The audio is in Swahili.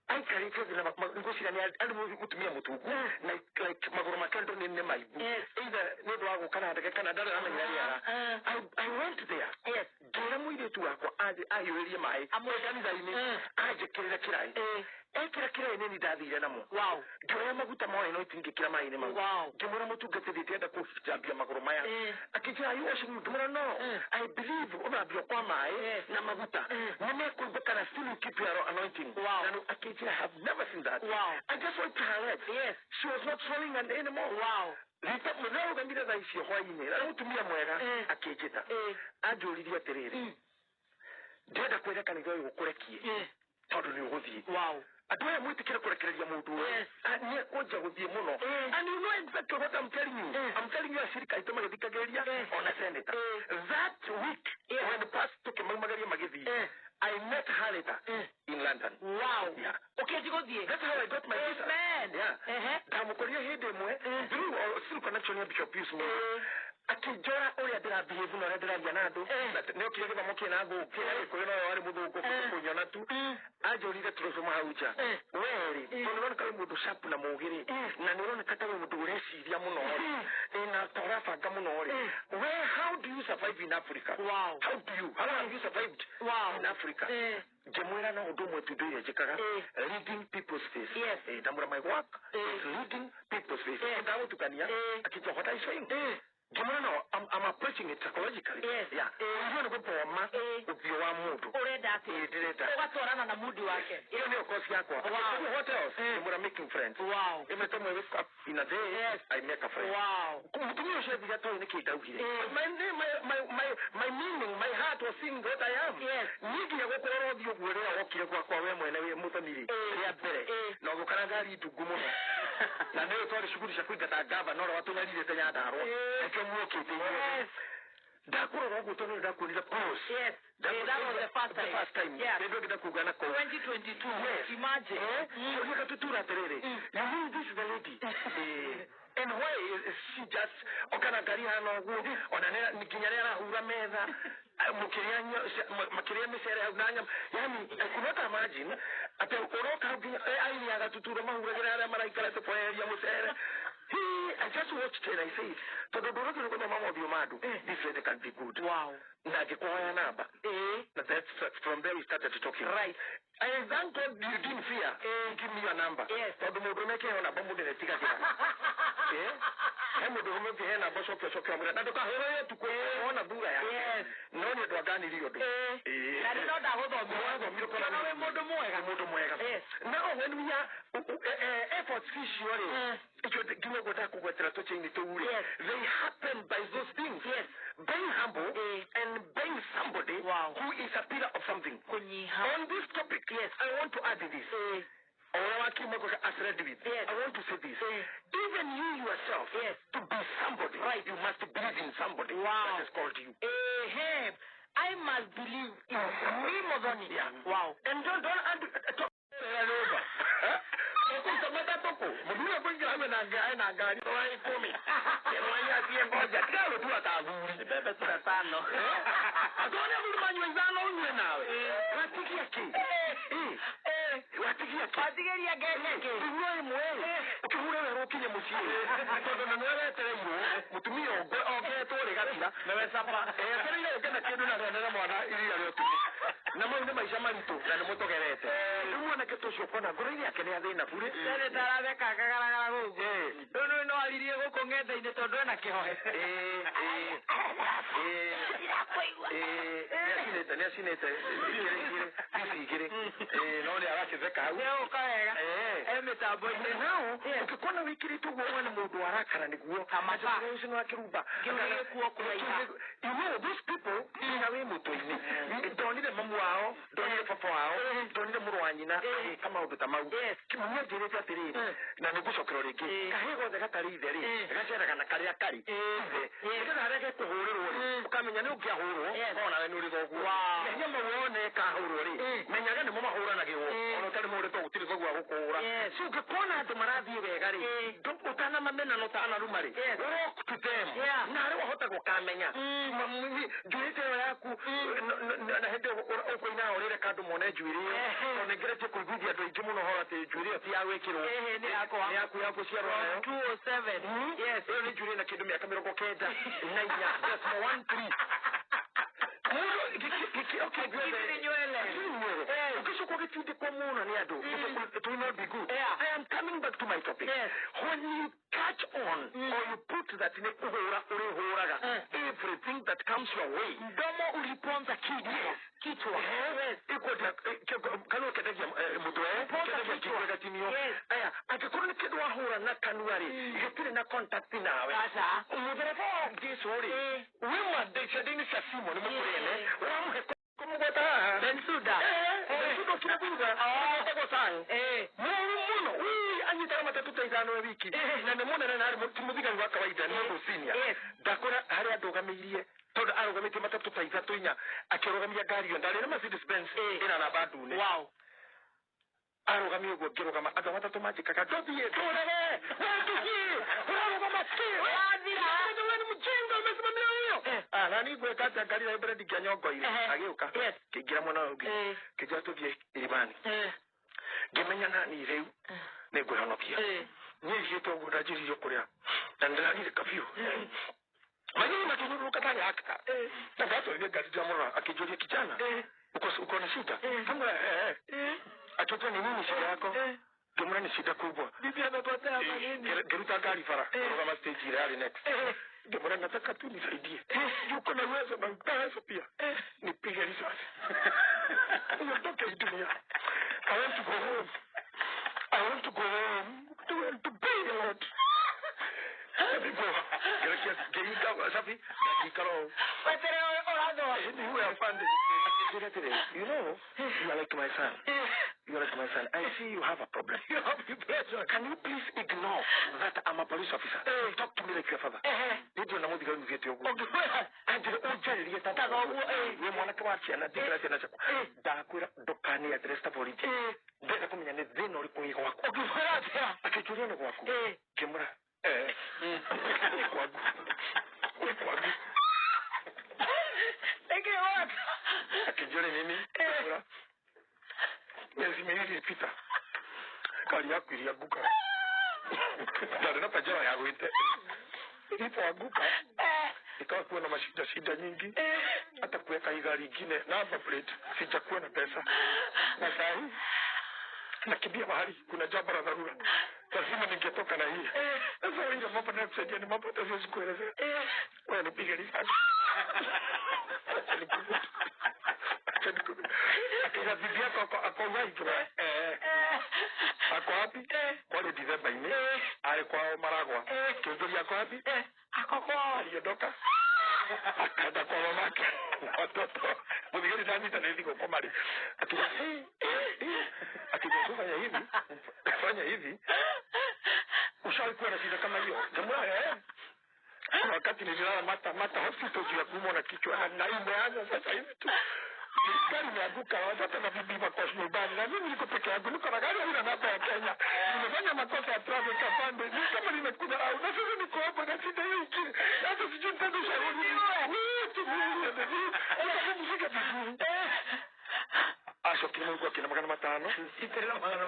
I carry to the Magosian and mutumia mutuku like Magoroma Canton in Nemaibu. Either Nebrago Canada, I went there. Yes. Geramu to I really my Kira. Ekira any daddy Yanamo. Wow. Geramaguta more and I think Kirama in wow. Geramo to get the theater coach Jabia Magoromaya. Akija, you should know. I believe Omabiopama, Namaguta. Name could still keep your anointing. Wow. I have never seen that. Wow. I just went to her head. Yes. She was not throwing an anymore. Wow. Rita mwenyewe ngamira za isi kwa yini. Na utumia mwega akejeta. Ajulidia terere. Deda kwenda kanigwa yokurekie. Todo ni uhodhi. Wow. Adoya mwiti kila kurekerelia mundu. Yes. Niye koja hodhi muno. And you know exactly what I'm telling you. I'm telling you asirika itoma gedikageria on a senator. That week when the pastor took a magari magezi. I met her later in London. Wow. Yeah. Okay, that's how I got my visa. Man. Yeah. Damukoria hede mwe. Through still connection with Bishop Yusuf. Akijora oya dira behave no dira yanado. That no kile kama moke na go. Ko no wale mudu ko kunyana tu. Ajo lile trozoma haucha. Weri. Tunaona kama mudu sharp na mogere. Na niona kata mudu resi ya muno. Na torafa kama muno. Where how do you survive in Africa? Wow. How have you survived in Africa? Jamura na odomo today jekara reading people's face. Yes. Damura my work is reading people's face. Ndawo tukania akija what I saying. Jamura I'm approaching it psychologically. Yes. Yeah. Ndio ngo poma ubio wa mudu. Oreda ati. Watorana na mudu wake. Hiyo ndio course yako. Wow. What else? Jamura making friends. Wow. Every time I wake up in a day, yes. I make a friend. Wow. Kumtumio shebi ya toa nikita ukile. My meaning, my heart was seeing what I am. Yes. Niki ya gukora dio gwelea okire kwa we mwene we mutamiri. Ya bere. Na gukara gari tugumo. Na leo tori shukuru shakuita tagaba nora watu nalile tenya daro. Yes. Dakuro rogo tono dakulira pause. Yes. That was the first time. Yeah. They don't get kugana ko 2022. Yes. Imagine. So you got to do that already. You mean this the lady? And why is she just okana gari hano go onanera nikinyana hura meza mukiranyo makiria misere unanya yani I could not imagine ate oroka ai ya gatutura mahura gara maraika la poeria musere. I just watched and I said, to the Doroki no mama of your madu, this lady can be good. Wow. Najikwaya naba. That's from there we started talking. Right. I thank God you didn't fear. Give me your number. Yes. To the Modoneke on a bomb in the ticket. I'm the woman behind a boss of your camera. Now, to go on a bula. Yes. No need to Gani Rio. I did not have a Yes. Now, when we are efforts fish, they happen by those things. Yes. Being humble and being somebody who is a pillar of something. On this topic, yes, I want to add this. I want to say this. Even you yourself, to be somebody, right? You must believe in somebody that has called you. I must believe in me more than you. Wow. And don't talk. Those people don't need a mamuao, don't need a papao, don't need a muruanina, come out with a mouth. Nanubuso Kroriki, Kahego the Katari, Rashana and Kariakari. Because I get to hold coming a new Kahoro, on a new wow, Yamone Kahori, Menyagan Mama Horanago, or Telmo to gukora so ukikona andu marathie wega ri utana mamena no tana rumari walk to them na ri wahota gukamenya njuite yaku na hende ukoina orire kandu mone njuire one ngereje kuiguthia andu aingi muno hora te njuire ti ya wekirwo ni yaku ciarwo nayo 207 yes ni njuire na kindu miaka 90 na inya just 1 3 okay, good. It will not be good. I am coming back to my topic. When you catch on or you put that in everything that comes your way, domo uliponza kichwa. Kano kedagia mutwe, kedagia kichwa gatimio. Aya, akikuru kidu wahura na kanuari, getire na contact nawe. Asa, umuderefo gisori. Wima deshadini sasimo ni mukurene. Wamuhe kumugota. Bensuda. Bensuda kinabuga. Tego sang. Muno. Anyitara matatu taizano wiki. Na nemona na nari mudiga wa kawaida ni senior. Dakora hari adogamirie. Todo arogamite matatu taizatu inya. Akirogamia gari yo ndale na Mercedes Benz ina na badu ne. Wow. Arogamio go kirogama aga matatu majika ka dobie dorere. Arogama nani gwe kata gari ya ibredi kanyongo ile agiuka kigira mwana ugi kijya tubye iribani gemenya nani reu negwe hano pia nyije to gudajiri yokuria ndandani kafio mani matunuru katanya akta tabato ile gari jamura akijoje kijana uko na shida kama atoto ni nini shida yako gemura ni shida kubwa bibi amepotea nini geruta gari fara kama stage ile next Gemora nataka tu nisaidie. Yuko na uwezo na mpesa pia. Nipige risasi. Nitoke dunia. I want to go home. To pay the Lord. Geiga safi. Gikaro. Patere orado. You are funded. You know, you are like my son. I see you have a problem. You have depression. Can you please ignore that I'm a police officer? Talk to me like your father. You know what you're going to get your work. And the old jail, you want to watch and I think that's a Dakura Dokani at the rest of the world. Then I come in and they know the work. I can do the work. Kimura. Thank you, what? I can join me. Yes, me Peter. Kali yako ilianguka. Ndio napajua ya wite. Ilipoanguka. Ikawa kuwa na shida nyingi. Hata kuweka hii gari nyingine number plate sijakuwa na pesa. Na sasa nakimbia mahali kuna jambo la dharura. Lazima ningetoka na hii. Sasa wewe mambo na kusaidia ni mambo tatizo kuelezea. Wewe nipige risasi. Akija bibi yako ako wapi? Ako wapi? Kwa December ini. Alikuwa Maragwa. Kiongozi yako wapi? Ako kwa aliondoka. Akaenda kwa mamake. Watoto. Mwenyewe ndani tena kwa mali. Fanya hivi. Ushaikuwa na shida kama hiyo. Jamaa wakati nililala mata hospital ya kuumwa na kichwa na imeanza sasa hivi tu. Gari imeanguka watoto na bibi wako nyumbani na mimi niko peke yangu niko na gari ile namba ya Kenya. Nimefanya makosa ya traffic afande. Ni kama nimekuja au na sasa niko hapa na shida hii. Sasa sijui ndio shauri. Acho que não kina magana matano. Sitela magana.